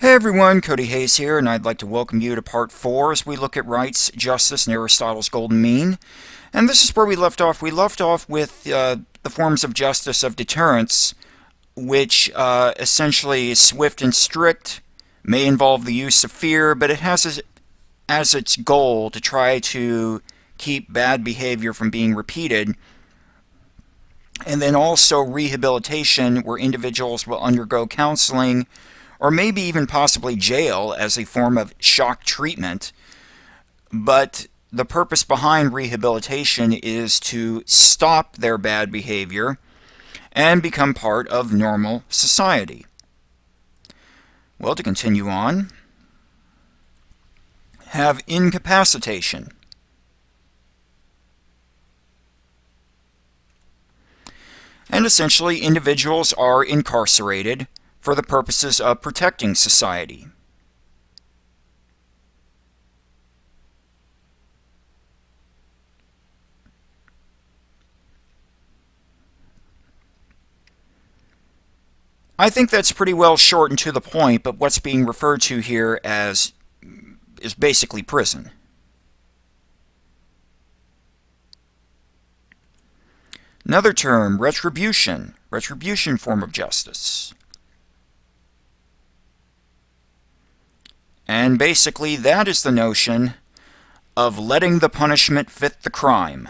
Hey everyone, Cody Hayes here, and I'd like to welcome you to part 4 as we look at rights, justice, and Aristotle's golden mean. And this is where we left off. We left off with the forms of justice of deterrence, which essentially is swift and strict, may involve the use of fear, but it has as its goal to try to keep bad behavior from being repeated. And then also rehabilitation, where individuals will undergo counseling, or maybe even possibly jail as a form of shock treatment. But the purpose behind rehabilitation is to stop their bad behavior and become part of normal society. Well, to continue on, have incapacitation. And essentially, individuals are incarcerated for the purposes of protecting society. I think that's pretty well short and to the point, but what's being referred to here as is basically prison. Another term, retribution. Retribution form of justice. And basically, that is the notion of letting the punishment fit the crime.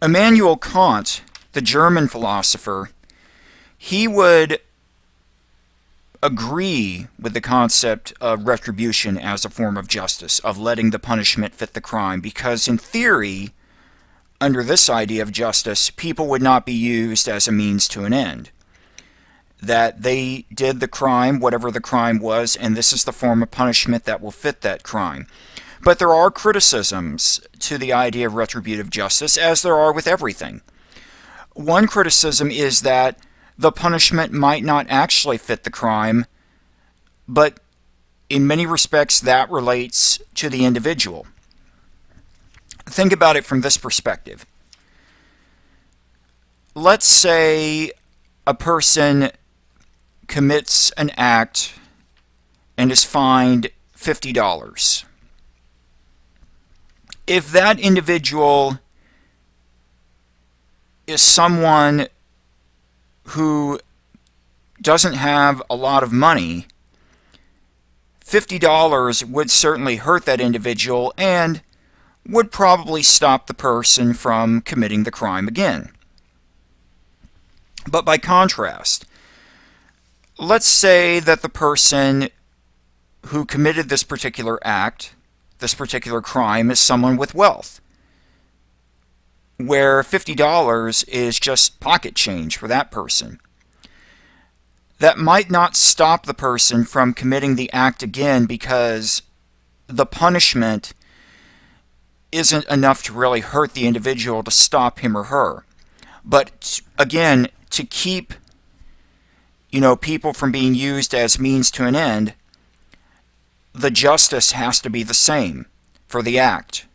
Immanuel Kant, the German philosopher, he would agree with the concept of retribution as a form of justice, of letting the punishment fit the crime, because in theory, under this idea of justice, people would not be used as a means to an end. That they did the crime, whatever the crime was, and this is the form of punishment that will fit that crime. But there are criticisms to the idea of retributive justice, as there are with everything. One criticism is that the punishment might not actually fit the crime, but in many respects that relates to the individual. Think about it from this perspective. Let's say a person commits an act and is fined $50. If that individual is someone who doesn't have a lot of money, $50 would certainly hurt that individual and would probably stop the person from committing the crime again. But by contrast, let's say that the person who committed this particular act, this particular crime, is someone with wealth, where $50 is just pocket change for that person. That might not stop the person from committing the act again because the punishment isn't enough to really hurt the individual to stop him or her. But again, to keep people from being used as means to an end, the justice has to be the same for the act.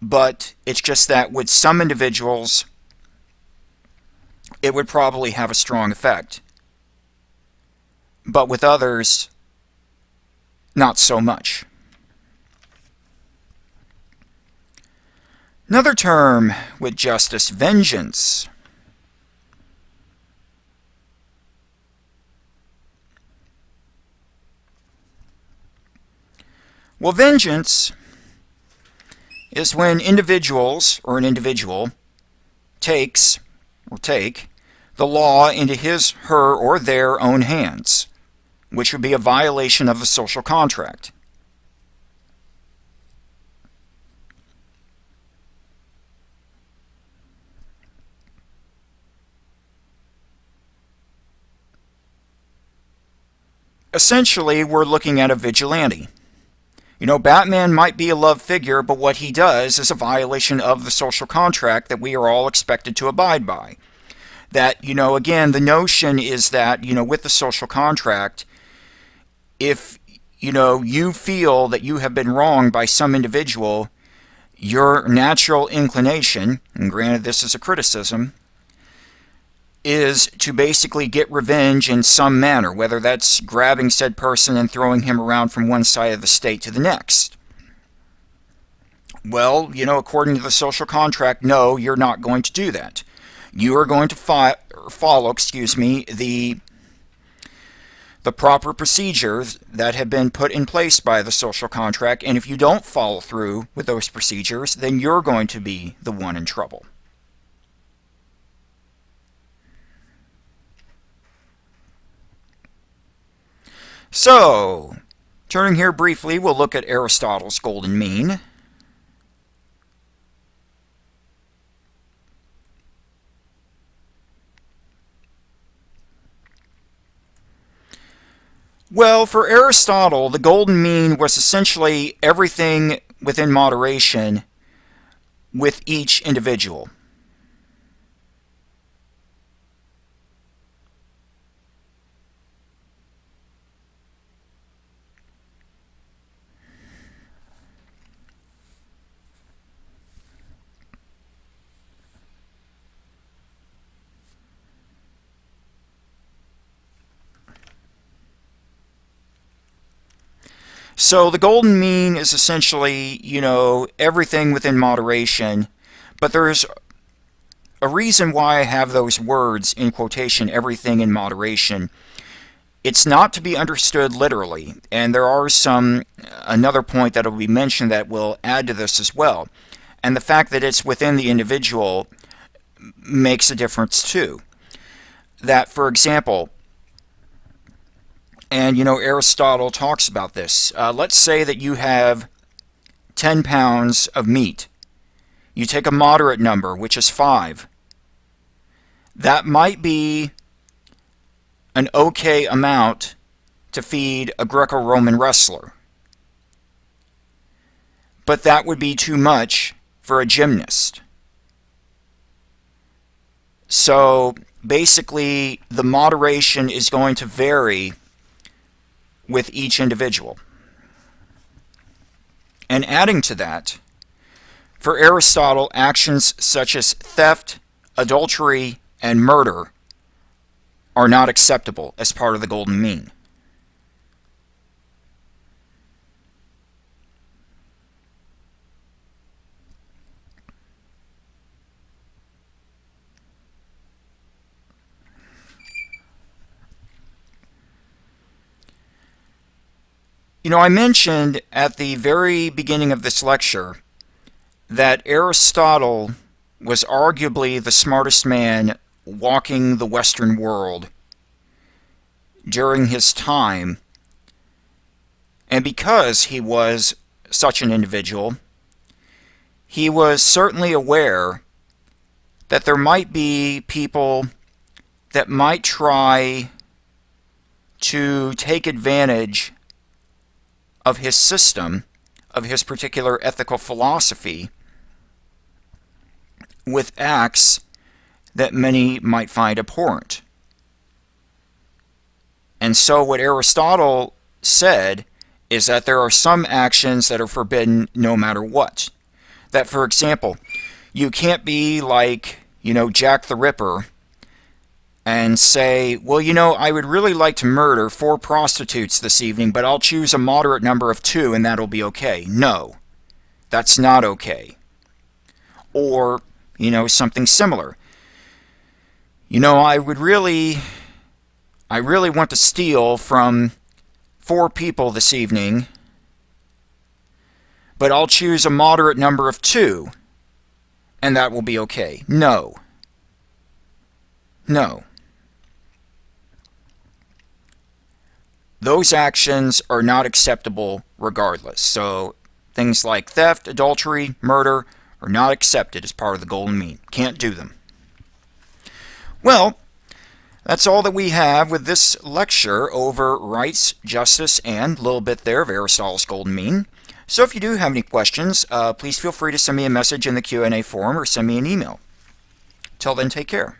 But it's just that with some individuals, it would probably have a strong effect. But with others, not so much. Another term with justice, vengeance. Well, vengeance is when individuals, or an individual, take the law into his, her, or their own hands, which would be a violation of the social contract. Essentially, we're looking at a vigilante. Batman might be a love figure, but what he does is a violation of the social contract that we are all expected to abide by. That, again, the notion is that, with the social contract, if you feel that you have been wronged by some individual, your natural inclination, and granted this is a criticism, is to basically get revenge in some manner, whether that's grabbing said person and throwing him around from one side of the state to the next. Well, according to the social contract, no, you're not going to do that. You are going to follow, the proper procedures that have been put in place by the social contract, and if you don't follow through with those procedures, then you're going to be the one in trouble. So, turning here briefly, we'll look at Aristotle's golden mean. Well, for Aristotle, the golden mean was essentially everything within moderation with each individual. So the golden mean is essentially, everything within moderation, but there's a reason why I have those words in quotation, everything in moderation. It's not to be understood literally, and there are another point that will be mentioned that will add to this as well. And the fact that it's within the individual makes a difference too. That, for example, and Aristotle talks about this. Let's say that you have 10 pounds of meat. You take a moderate number, which is 5. That might be an okay amount to feed a Greco-Roman wrestler. But that would be too much for a gymnast. So basically, the moderation is going to vary with each individual. And adding to that, for Aristotle, actions such as theft, adultery, and murder are not acceptable as part of the golden mean. I mentioned at the very beginning of this lecture that Aristotle was arguably the smartest man walking the Western world during his time. And because he was such an individual, he was certainly aware that there might be people that might try to take advantage of his system, of his particular ethical philosophy, with acts that many might find abhorrent. And so what Aristotle said is that there are some actions that are forbidden no matter what. That, for example, you can't be like, Jack the Ripper and say, well, I would really like to murder 4 prostitutes this evening, but I'll choose a moderate number of 2 and that'll be okay. No, that's not okay. Or, something similar. I really want to steal from 4 people this evening, but I'll choose a moderate number of 2 and that will be okay. No. No. Those actions are not acceptable regardless. So things like theft, adultery, murder are not accepted as part of the golden mean. Can't do them. Well, that's all that we have with this lecture over rights, justice, and a little bit there of Aristotle's golden mean. So if you do have any questions, please feel free to send me a message in the Q&A forum or send me an email. Till then, take care.